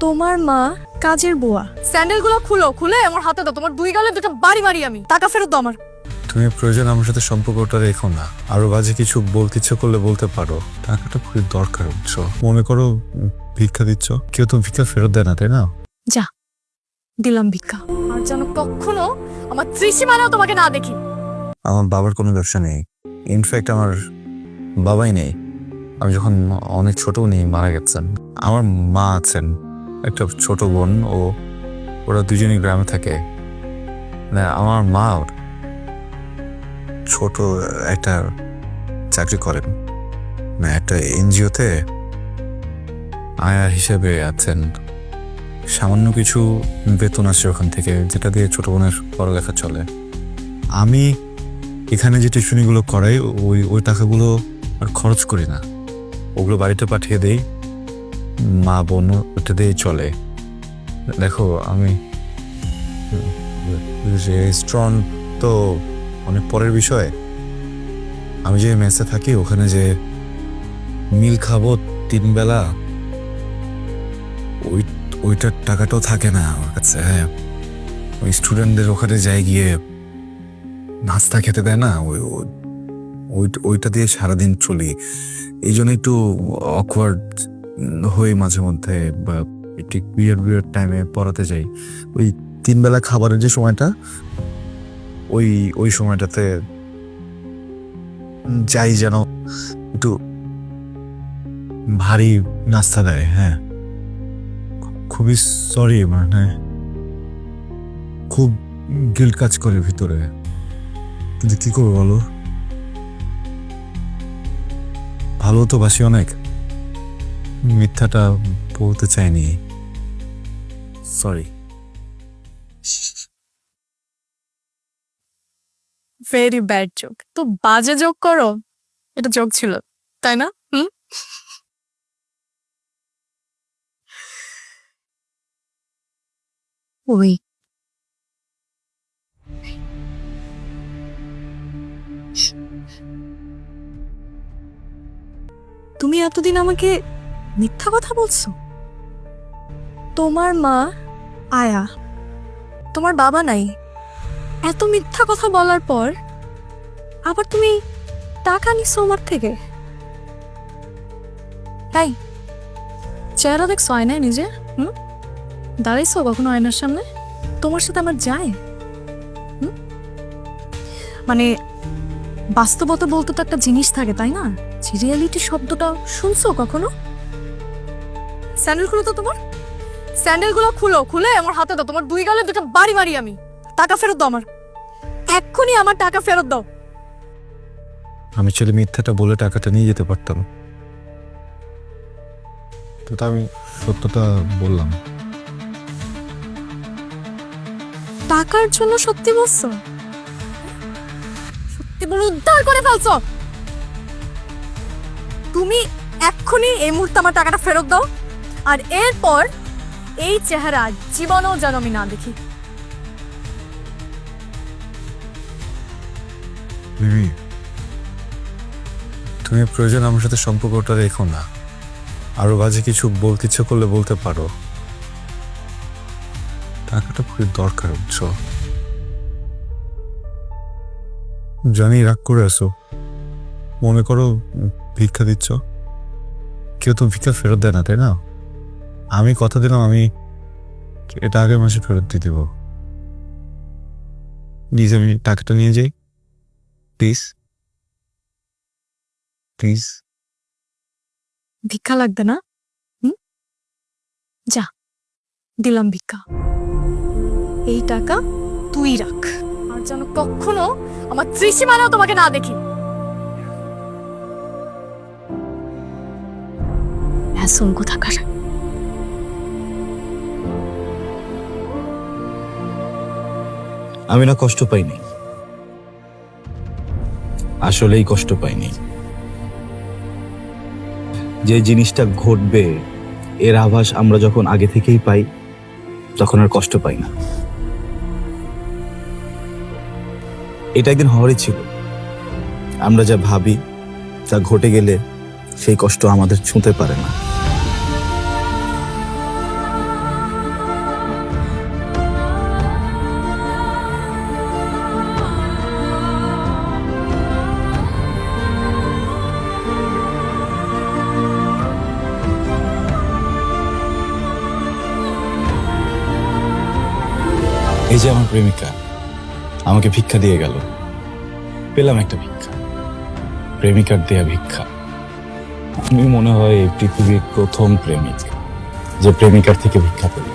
তোমার মা কাজের বুয়া। স্যান্ডেলগুলো খুলে আমার হাতে দাও। তোমার দুই গালে দুটো বাড়ি মারি আমি। টাকা ফেরত দাও আমার। তুমি প্রয়োজন আমার সাথে সম্পর্কটা রেখো না। আরো বাজে কিছু বলতে ইচ্ছে করলে বলতে পারো। টাকাটা খুবই দরকার, বুঝছো? মনে করো ভিক্ষা দিচ্ছ, কেউ তো ভিক্ষা ফেরত দেয় না, তাই না? যা দিলাম ভিক্ষা। আর যেন কখনো আমার ত্রিসীমানাও তোমাকে না দেখি। আমার বাবার কোনো ব্যবসা নেই, ইনফ্যাক্ট আমার বাবাই নেই। আমি যখন অনেক ছোট উনি মারা গেছেন। আমার মা আছেন, একটা ছোট বোন, ওরা দুজনই গ্রামে থাকে। মানে আমার মা ছোট একটা চাকরি করেন, মানে একটা এনজিওতে আয়া হিসেবে আছেন। সামান্য কিছু বেতন আসে ওখান থেকে, যেটা দিয়ে ছোট বোনের পড়ালেখা চলে। আমি এখানে যে টিউশনিগুলো করাই ওই টাকাগুলো আর খরচ করি না, ওগুলো বাড়িতে পাঠিয়ে দেই। মা বোন ওটা দিয়েই চলে। দেখো আমি রেস্টুরেন্ট তো অনেক পরের বিষয়। আমি যে মেসে থাকি ওখানে যে মিল খাবো 3 বেলা, ওইটার টাকাটাও থাকে না আমার কাছে। হ্যাঁ, ওই স্টুডেন্টদের ওখানে যাই গিয়ে নাস্তা খেতে দেয় না, ওইটা দিয়ে সারাদিন চলি। এই জন্য একটু অকওয়ার্ড হই মাঝে মধ্যে, বা ঠিক বিয়ের টাইমে পড়াতে যাই। ওই 3 বেলা খাবারের যে সময়টা, ওই সময়টাতে যাই যেন একটু ভারী নাস্তা দেয়। হ্যাঁ, খুবই সরি, মানে খুব গিল্ট কাজ করে ভিতরে, কিন্তু কি করবো বলো? ভালো তো বাসি অনেক, মিথ্যাটা বলতে চাইনি, সরি। Very bad joke. তো বাজে জোক করো, এটা জোক ছিল তাই না? ওই তুমি এতদিন আমাকে মিথ্যা কথা বলছো। তোমার মা আয়া, তোমার বাবা নাই। এত মিথ্যা কথা বলার পর আবার তুমি টাকা নিচ্ছ আমার থেকে। তাই চেহারা দেখছো আয়নায় নিজে? দাঁড়াইছো কখনো আয়নার সামনে? তোমার সাথে আমার যায়? মানে বাস্তবতা বলতে তো একটা জিনিস থাকে, তাই না? রিয়েলিটি শব্দটা শুনছো কখনো? স্যান্ডেল তো তোমার স্যান্ডেলগুলো খুলে আমার হাতে দাও। তোমার দুই গালে দুটো বাড়ি মারি আমি। টাকা ফেরত দাও আমার। এক্ষুনি আমার টাকা ফেরত দাও। আমি ছেলে মিথ্যাটা বলে টাকাটা নিয়ে যেতে পারতাম, তো আমি সত্যটা বললাম। টাকার জন্য সত্যি বলছো? সত্যি বলে উদ্ধার করে ফেলছো তুমি। এক্ষুনি এই মুহূর্তে আমার টাকাটা ফেরত দাও, আর এরপর এই চেহারা জীবনেও যেন আমি না দেখি। মিমি, তুমি প্রয়োজন আমার সাথে সম্পর্কটা রেখো না। আরো বাজে কিছু বলতে ইচ্ছে করলে বলতে পারো। টাকাটা খুবই দরকার, বুঝছো? জানি রাগ করে আসো। মনে করো ভিক্ষা দিচ্ছ, কেউ তো ভিক্ষা ফেরত দেয় না, তাই না? আমি কথা দিলাম আমি এটা আগের মাসে ফেরত দিয়ে দেবো। প্লিজ আমি টাকাটা নিয়ে যাই, প্লিজ প্লিজ। ভিক্ষা লাগবে না? যা দিলাম ভিক্ষা। এই টাকা তুই রাখ, আর যেন কখনো আমার ত্রিসীমানাও তোমাকে না দেখি। হ্যাঁ, কোথাকার। আমি না কষ্ট পাইনি, আসলেই কষ্ট পাইনি। যে জিনিসটা ঘটবে এর আভাস আমরা যখন আগে থেকেই পাই, তখন আর কষ্ট পাই না। এটা একদিন হওয়ারই ছিল। আমরা যা ভাবি তা ঘটে গেলে সেই কষ্ট আমাদের ছুঁতে পারে না। এই যে আমার প্রেমিকা আমাকে ভিক্ষা দিয়ে গেল, পেলাম একটা ভিক্ষা, প্রেমিকার দেয়া ভিক্ষা। আমি মনে হয় এই পৃথিবীর প্রথম প্রেমিক যে প্রেমিকার থেকে ভিক্ষা পেল।